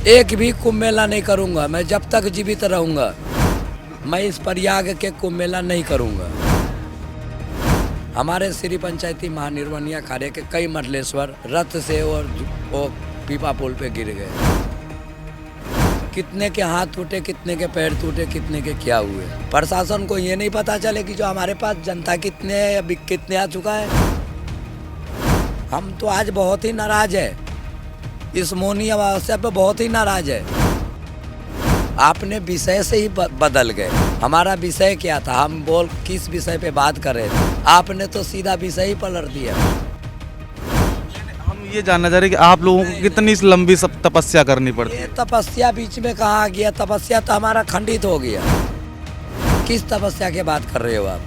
एक भी कुंभ मेला नहीं करूँगा। मैं जब तक जीवित रहूँगा मैं इस प्रयाग के कुंभ मेला नहीं करूँगा। हमारे श्री पंचायती महानिर्वाणी अखाड़े के कई मंडलेश्वर रथ से और वो पीपा पुल पे गिर गए। कितने के हाथ टूटे, कितने के पैर टूटे, कितने के क्या हुए। प्रशासन को ये नहीं पता चले कि जो हमारे पास जनता कितने है, अभी कितने आ चुका है। हम तो आज बहुत ही नाराज है, इस मौनी अमावस्या पे बहुत ही नाराज है। आपने विषय से ही बदल गए। हमारा विषय क्या था, हम बोल किस विषय पे बात कर रहे थे, आपने तो सीधा विषय ही पलट दिया। हम ये जानना चाह रहे हैं कि आप लोगों को कितनी लंबी सब तपस्या करनी पड़ती है? ये तपस्या बीच में कहाँ आ गया? तपस्या तो हमारा खंडित हो गया। किस तपस्या की बात कर रहे हो आप?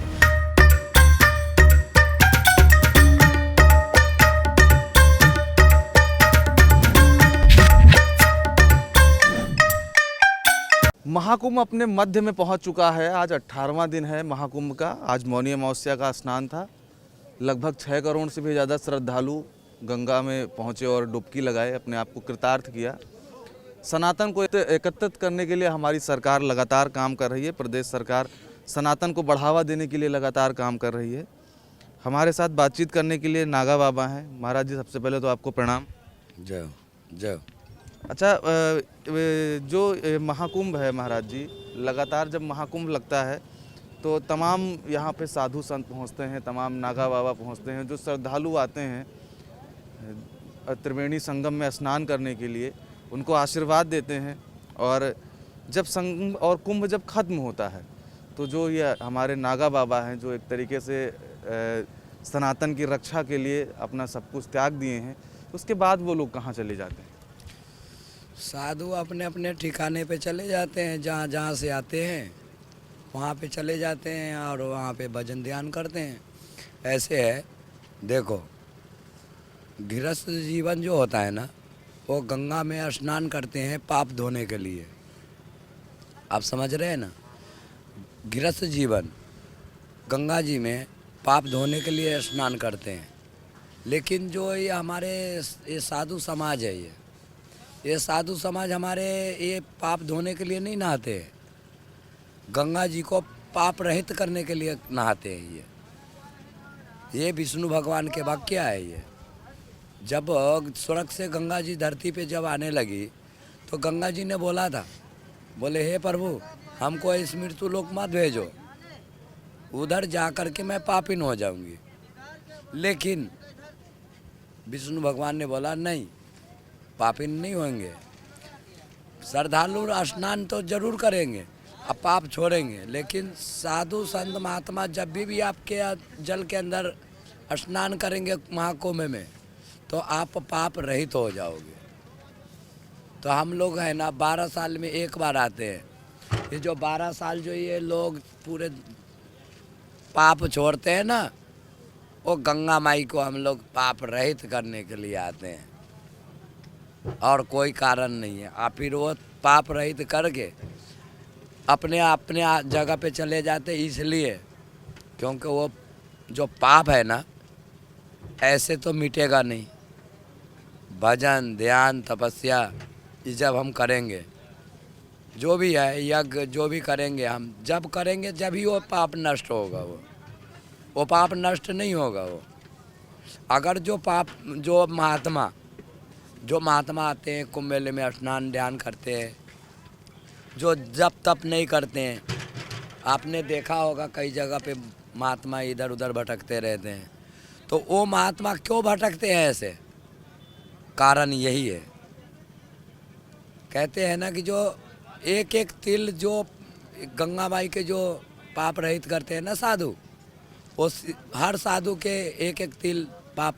महाकुंभ अपने मध्य में पहुंच चुका है। आज 18वां दिन है महाकुंभ का। आज मौनी अमावस्या का स्नान था। लगभग 6 करोड़ से भी ज़्यादा श्रद्धालु गंगा में पहुंचे और डुबकी लगाए, अपने आप को कृतार्थ किया। सनातन को एकत्रित करने के लिए हमारी सरकार लगातार काम कर रही है। प्रदेश सरकार सनातन को बढ़ावा देने के लिए लगातार काम कर रही है। हमारे साथ बातचीत करने के लिए नागा बाबा हैं। महाराज जी, सबसे पहले तो आपको प्रणाम। जय जय। अच्छा, जो महाकुंभ है महाराज जी, लगातार जब महाकुंभ लगता है तो तमाम यहाँ पे साधु संत पहुँचते हैं, तमाम नागा बाबा पहुँचते हैं। जो श्रद्धालु आते हैं त्रिवेणी संगम में स्नान करने के लिए, उनको आशीर्वाद देते हैं। और जब संगम और कुंभ जब खत्म होता है तो जो ये हमारे नागा बाबा हैं, जो एक तरीके से सनातन की रक्षा के लिए अपना सब कुछ त्याग दिए हैं, उसके बाद वो लोग कहाँ चले जाते हैं? साधु अपने अपने ठिकाने पे चले जाते हैं, जहाँ जहाँ से आते हैं वहाँ पे चले जाते हैं और वहाँ पे भजन ध्यान करते हैं। ऐसे है, देखो गृहस्थ जीवन जो होता है ना, वो गंगा में स्नान करते हैं पाप धोने के लिए। आप समझ रहे हैं ना? गृहस्थ जीवन गंगा जी में पाप धोने के लिए स्नान करते हैं। लेकिन जो ये हमारे ये साधु समाज है, ये साधु समाज हमारे ये पाप धोने के लिए नहीं नहाते हैं, गंगा जी को पाप रहित करने के लिए नहाते हैं। ये विष्णु भगवान के वाक्य है। ये जब स्वर्ग से गंगा जी धरती पे जब आने लगी तो गंगा जी ने बोला था, बोले हे प्रभु, हमको इस मृत्यु लोक मत भेजो, उधर जा कर के मैं पापिन हो जाऊंगी। लेकिन विष्णु भगवान ने बोला नहीं, पापिन नहीं होंगे। श्रद्धालु स्नान तो जरूर करेंगे, अब पाप छोड़ेंगे। लेकिन साधु संत महात्मा जब भी आपके जल के अंदर स्नान करेंगे महाकुंभ में, तो आप पाप रहित हो जाओगे। तो हम लोग है ना 12 साल में एक बार आते हैं। ये जो 12 साल जो ये लोग पूरे पाप छोड़ते हैं ना, वो गंगा माई को हम लोग पाप रहित करने के लिए आते हैं, और कोई कारण नहीं है। आप फिर वो पाप रहित करके अपने अपने जगह पे चले जाते, इसलिए क्योंकि वो जो पाप है ना, ऐसे तो मिटेगा नहीं। भजन ध्यान तपस्या ये जब हम करेंगे, जो भी है यज्ञ जो भी करेंगे, हम जब करेंगे जब ही वो पाप नष्ट होगा। वो पाप नष्ट नहीं होगा। वो अगर जो पाप जो महात्मा आते हैं कुंभ मेले में स्नान ध्यान करते हैं, जो जप तप नहीं करते हैं, आपने देखा होगा कई जगह पे महात्मा इधर उधर भटकते रहते हैं। तो वो महात्मा क्यों भटकते हैं? ऐसे कारण यही है। कहते हैं ना कि जो एक एक तिल जो गंगा माई के जो पाप रहित करते हैं ना साधु, वो हर साधु के एक एक तिल पाप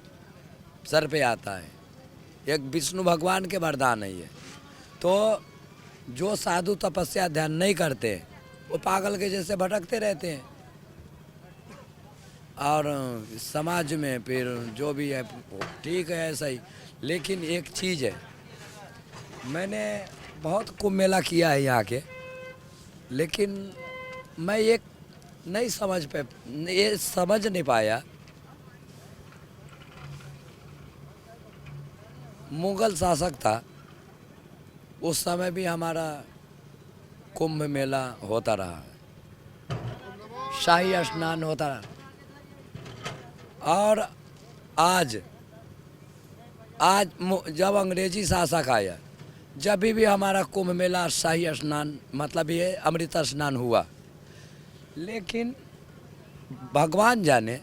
सर पे आता है। एक विष्णु भगवान के वरदान है ये। तो जो साधु तपस्या ध्यान नहीं करते, वो पागल के जैसे भटकते रहते हैं। और समाज में फिर जो भी है ठीक है, ऐसा ही। लेकिन एक चीज़ है, मैंने बहुत कुंभ मेला किया है यहाँ के, लेकिन मैं एक नहीं समझ नहीं पाया। मुगल शासक था, उस समय भी हमारा कुंभ मेला होता रहा है, शाही स्नान होता रहा। और आज जब अंग्रेजी शासक आया, जब भी हमारा कुंभ मेला शाही स्नान मतलब ये अमृत स्नान हुआ, लेकिन भगवान जाने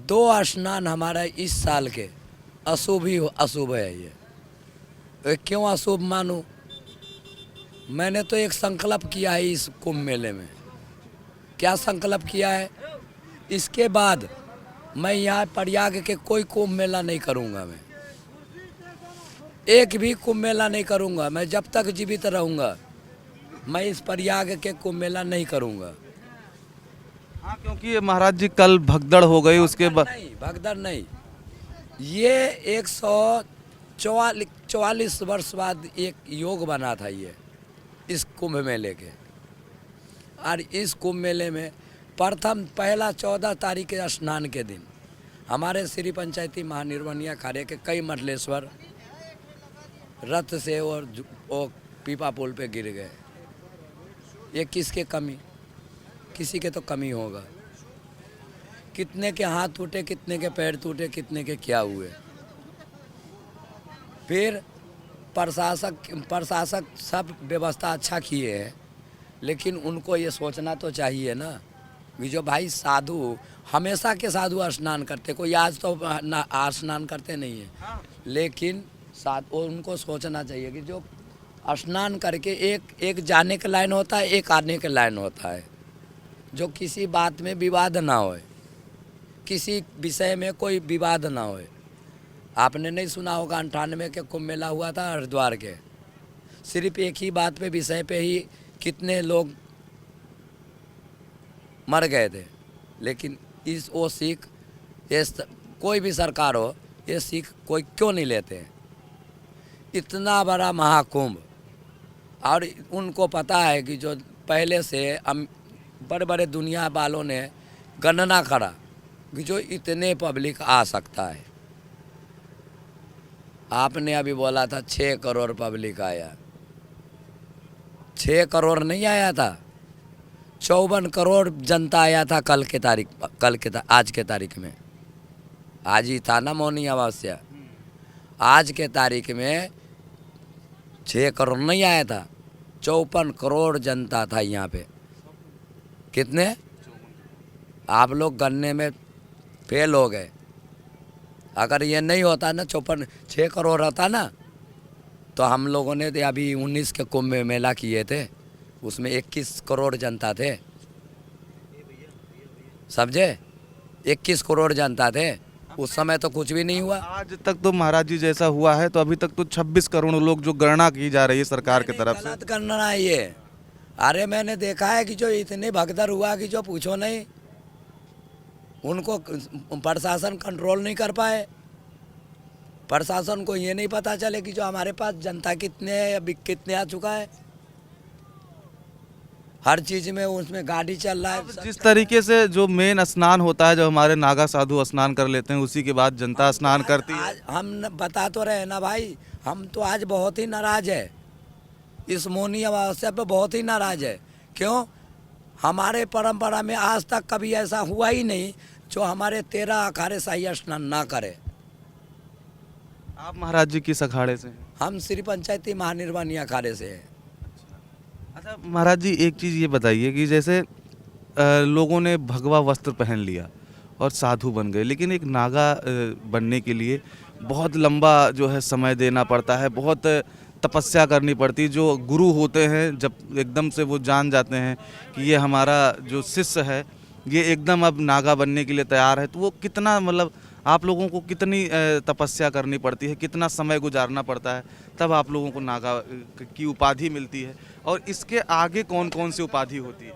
2 स्नान हमारा इस साल के अशुभ ही अशुभ है। ये क्यों अशुभ मानूं? मैंने तो एक संकल्प किया है इस कुंभ मेले में। क्या संकल्प किया है? इसके बाद मैं यहाँ प्रयाग के कोई कुंभ मेला नहीं करूँगा। मैं एक भी कुंभ मेला नहीं करूँगा। मैं जब तक जीवित रहूँगा मैं इस प्रयाग के कुंभ मेला नहीं करूँगा। हाँ, क्योंकि ये महाराज जी कल भगदड़ हो गई, उसके बाद नहीं, भगदड़ नहीं। ये 144 वर्ष बाद एक योग बना था ये इस कुंभ मेले के। और इस कुंभ मेले में पहला 14 तारीख के स्नान के दिन हमारे श्री पंचायती महानिर्वाणी अखाड़े के कई मंडलेश्वर रथ से और पीपा पुल पे गिर गए। ये किसके कमी? किसी के तो कमी होगा। कितने के हाथ टूटे, कितने के पैर टूटे, कितने के क्या हुए। फिर प्रशासक सब व्यवस्था अच्छा किए हैं, लेकिन उनको ये सोचना तो चाहिए ना कि जो भाई साधु हमेशा के साधु स्नान करते, कोई आज तो स्नान करते नहीं है, लेकिन उनको सोचना चाहिए कि जो स्नान करके एक जाने का लाइन होता है, एक आने का लाइन होता है। जो किसी बात में विवाद ना होए, किसी विषय में कोई विवाद ना होए। आपने नहीं सुना होगा 98 के कुंभ मेला हुआ था हरिद्वार के, सिर्फ एक ही बात पे विषय पे ही कितने लोग मर गए थे। लेकिन वो सीख कोई भी सरकार हो, ये सीख कोई क्यों नहीं लेते हैं? इतना बड़ा महाकुंभ, और उनको पता है कि जो पहले से बड़े बड़े दुनिया वालों ने गणना करा कि जो इतने पब्लिक आ सकता है। आपने अभी बोला था 6 करोड़ पब्लिक आया। 6 करोड़ नहीं आया था, 54 करोड़ जनता आया था आज के तारीख में। आज ही था ना मौनी अमावस्या। आज के तारीख में 6 करोड़ नहीं आया था, 54 करोड़ जनता था यहाँ पे। कितने? आप लोग गणने में फेल हो गए। अगर ये नहीं होता ना, 6 करोड़ रहता ना, तो हम लोगों ने अभी 19 के कुंभ मेला किए थे, उसमें 21 करोड़ जनता थे। समझे? 21 करोड़ जनता थे उस समय, तो कुछ भी नहीं हुआ। आज तक तो महाराज जी जैसा हुआ है, तो अभी तक तो 26 करोड़ लोग जो गणना की जा रही है सरकार की तरफ से। गलत गणना है ये। अरे मैंने देखा है कि जो इतने भगदड़ हुआ कि जो पूछो नहीं, उनको प्रशासन कंट्रोल नहीं कर पाए। प्रशासन को ये नहीं पता चले कि जो हमारे पास जनता कितने है, अभी कितने आ चुका है। हर चीज़ में उसमें गाड़ी चल रहा है। जिस तरीके से जो मेन स्नान होता है, जो हमारे नागा साधु स्नान कर लेते हैं, उसी के बाद जनता स्नान करती है। आज हम बता तो रहे ना भाई, हम तो आज बहुत ही नाराज है इस मौनी अमावस्या पे, बहुत ही नाराज है। क्यों? हमारे परंपरा में आज तक कभी ऐसा हुआ ही नहीं जो हमारे 13 अखाड़े शाही स्नान ना करे। आप महाराज जी किस अखाड़े से हैं? हम श्री पंचायती महानिर्वाणी अखाड़े से हैं। अच्छा महाराज जी, एक चीज़ ये बताइए कि जैसे लोगों ने भगवा वस्त्र पहन लिया और साधु बन गए, लेकिन एक नागा बनने के लिए बहुत लंबा जो है समय देना पड़ता है, बहुत तपस्या करनी पड़ती है। जो गुरु होते हैं, जब एकदम से वो जान जाते हैं कि ये हमारा जो शिष्य है ये एकदम अब नागा बनने के लिए तैयार है, तो वो कितना मतलब आप लोगों को कितनी तपस्या करनी पड़ती है, कितना समय गुजारना पड़ता है, तब आप लोगों को नागा की उपाधि मिलती है? और इसके आगे कौन कौन सी उपाधि होती है?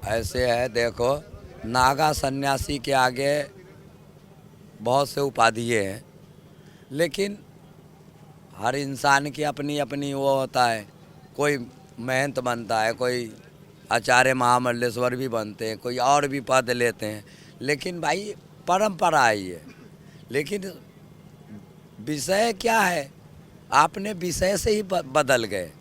ऐसे है, देखो, नागा सन्यासी के आगे बहुत से उपाधियाँ हैं, लेकिन हर इंसान की अपनी अपनी वो होता है। कोई महंत बनता है, कोई आचार्य महामंडलेश्वर भी बनते हैं, कोई और भी पद लेते हैं, लेकिन भाई परंपरा है ये। लेकिन विषय क्या है आपने विषय से ही बदल गए।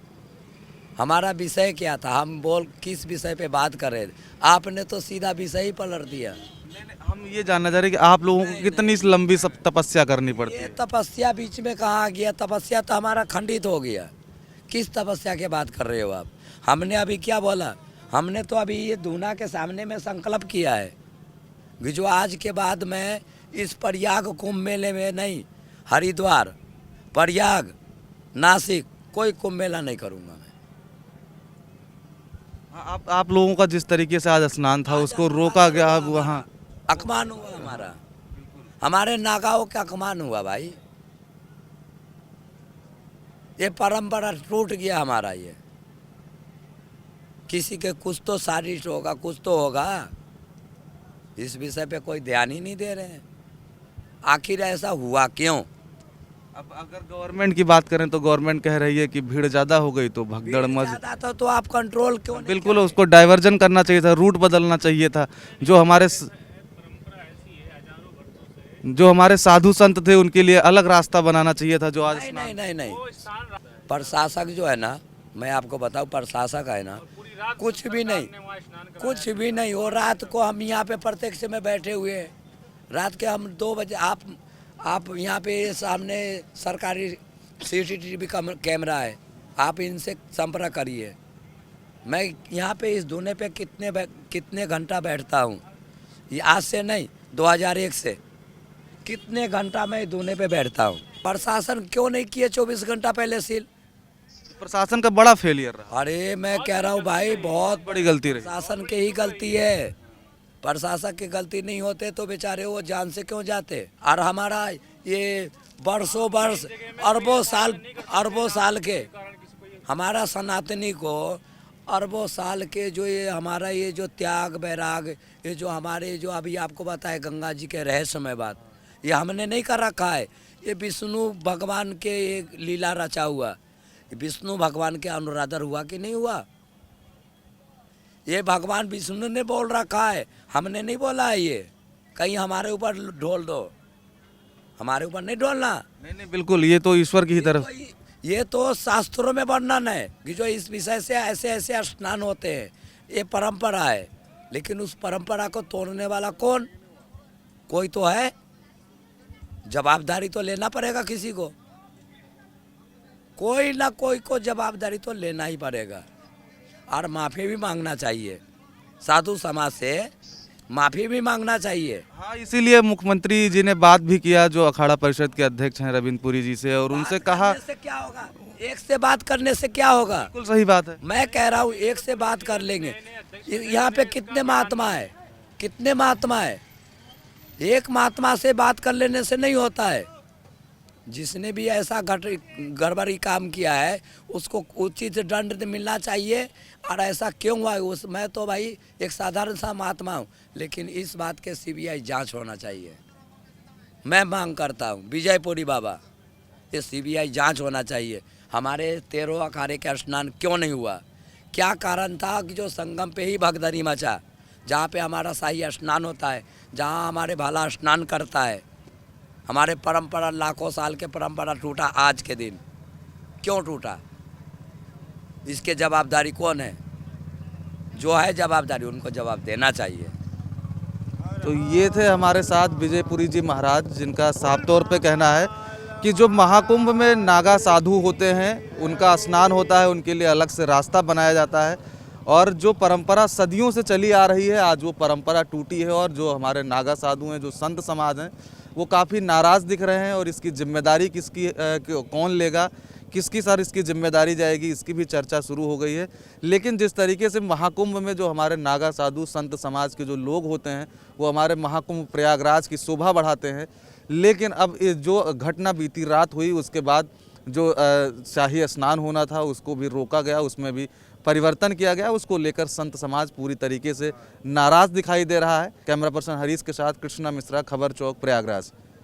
हमारा विषय क्या था, हम किस विषय पे बात कर रहे थे, आपने तो सीधा विषय ही पलट दिया। हम ये जानना चाह रहे हैं कि आप लोगों को कितनी लंबी सब तपस्या करनी पड़ती ये है। तपस्या बीच में कहाँ आ गया, तपस्या तो हमारा खंडित हो गया। किस तपस्या की बात कर रहे हो आप? हमने अभी क्या बोला, हमने तो अभी ये दूना के सामने में संकल्प किया है कि जो आज के बाद मैं इस प्रयाग कुंभ मेले में नहीं, हरिद्वार, प्रयाग, नासिक कोई कुंभ मेला नहीं करूँगा मैं। आप लोगों का जिस तरीके से आज स्नान था उसको रोका गया, अब वहाँ अपमान हुआ हमारा, हमारे नागाओं का अपमान हुआ भाई। ये परंपरा टूट गया हमारा। ये किसी के कुछ तो साजिश होगा, कुछ तो होगा, इस विषय पे कोई ध्यान ही नहीं दे रहे हैं। आखिर ऐसा हुआ क्यों? अब अगर गवर्नमेंट की बात करें तो गवर्नमेंट कह रही है कि भीड़ ज़्यादा हो गई तो भगदड़ मच। ज्यादा था तो आप कंट्रोल क्यों नहीं? बिल्कुल, उसको डाइवर्जन करना चाहिए था, रूट बदलना चाहिए था। जो हमारे साधु संत थे उनके लिए अलग रास्ता बनाना चाहिए था। जो आज नहीं नहीं नहीं नहीं, प्रशासक जो है ना, मैं आपको बताऊं, प्रशासक है ना, कुछ भी नहीं, कुछ भी नहीं। वो रात को हम यहाँ पे प्रत्यक्ष में बैठे हुए हैं, रात के हम 2 बजे, आप यहाँ पे सामने सरकारी CCTV कैमरा है, आप इनसे संपर्क करिए। मैं यहाँ पे इस धुने पे कितने घंटा बैठता हूँ, ये आज से नहीं, 2001 से कितने घंटा मैं धुने पे बैठता हूँ। प्रशासन क्यों नहीं किए 24 घंटा पहले सील? प्रशासन का बड़ा फेलियर रहा, अरे मैं कह रहा हूँ भाई, बहुत बड़ी गलती रही। प्रशासन की ही गलती है। प्रशासक की गलती नहीं होते तो बेचारे वो जान से क्यों जाते? और हमारा ये बरसों वर्ष, अरबों साल के हमारा सनातनी को, अरबों साल के जो ये हमारा ये जो त्याग बैराग, ये जो हमारे जो अभी आपको बताए गंगा जी के रहस्यमय बात, ये हमने नहीं कर रखा है। ये विष्णु भगवान के एक लीला रचा हुआ, विष्णु भगवान के अनुराधर हुआ कि नहीं हुआ? ये भगवान विष्णु ने बोल रखा है, हमने नहीं बोला है। ये कहीं हमारे ऊपर ढोल दो, हमारे ऊपर नहीं ढोलना। नहीं, बिल्कुल, ये तो ईश्वर की ही तरफ। ये तो शास्त्रों में वर्णन है कि जो इस विषय से ऐसे ऐसे स्नान होते हैं, ये परंपरा है। लेकिन उस परंपरा को तोड़ने वाला कौन? कोई तो है, जवाबदारी तो लेना पड़ेगा किसी को, कोई ना कोई को जवाबदारी तो लेना ही पड़ेगा। और माफ़ी भी मांगना चाहिए, साधु समाज से माफ़ी भी मांगना चाहिए। हाँ, इसीलिए मुख्यमंत्री जी ने बात भी किया जो अखाड़ा परिषद के अध्यक्ष हैं रविंद्र पुरी जी से, और उनसे कहा से क्या होगा, एक से बात करने से क्या होगा? बिल्कुल सही बात है। मैं कह रहा हूँ एक से बात कर लेंगे। यहाँ पे कितने महात्मा है, कितने महात्मा है, एक महात्मा से बात कर लेने से नहीं होता है। जिसने भी ऐसा गड़बड़ी काम किया है उसको उचित दंड मिलना चाहिए। और ऐसा क्यों हुआ है मैं तो भाई एक साधारण सा महात्मा हूँ, लेकिन इस बात के CBI जांच होना चाहिए। मैं मांग करता हूँ विजयपुरी बाबा, ये CBI जांच होना चाहिए। हमारे 13 अखाड़े का स्नान क्यों नहीं हुआ? क्या कारण था कि जो संगम पे ही भगदड़ी मचा, जहाँ पे हमारा शाही स्नान होता है, जहाँ हमारे भाला स्नान करता है, हमारे परंपरा लाखों साल के परंपरा टूटा आज के दिन क्यों टूटा? इसके जवाबदारी कौन है? जो है जवाबदारी उनको जवाब देना चाहिए। तो ये थे हमारे साथ विजयपुरी जी महाराज, जिनका साफ तौर पे कहना है कि जो महाकुंभ में नागा साधु होते हैं उनका स्नान होता है, उनके लिए अलग से रास्ता बनाया जाता है, और जो परंपरा सदियों से चली आ रही है आज वो परंपरा टूटी है। और जो हमारे नागा साधु हैं, जो संत समाज हैं, वो काफ़ी नाराज़ दिख रहे हैं। और इसकी जिम्मेदारी कौन लेगा, किसकी सर इसकी जिम्मेदारी जाएगी, इसकी भी चर्चा शुरू हो गई है। लेकिन जिस तरीके से महाकुंभ में जो हमारे नागा साधु संत समाज के जो लोग होते हैं वो हमारे महाकुंभ प्रयागराज की शोभा बढ़ाते हैं, लेकिन अब जो घटना बीती रात हुई उसके बाद जो शाही स्नान होना था उसको भी रोका गया, उसमें भी परिवर्तन किया गया। उसको लेकर संत समाज पूरी तरीके से नाराज़ दिखाई दे रहा है। कैमरा पर्सन हरीश के साथ कृष्णा मिश्रा, खबर चौक, प्रयागराज।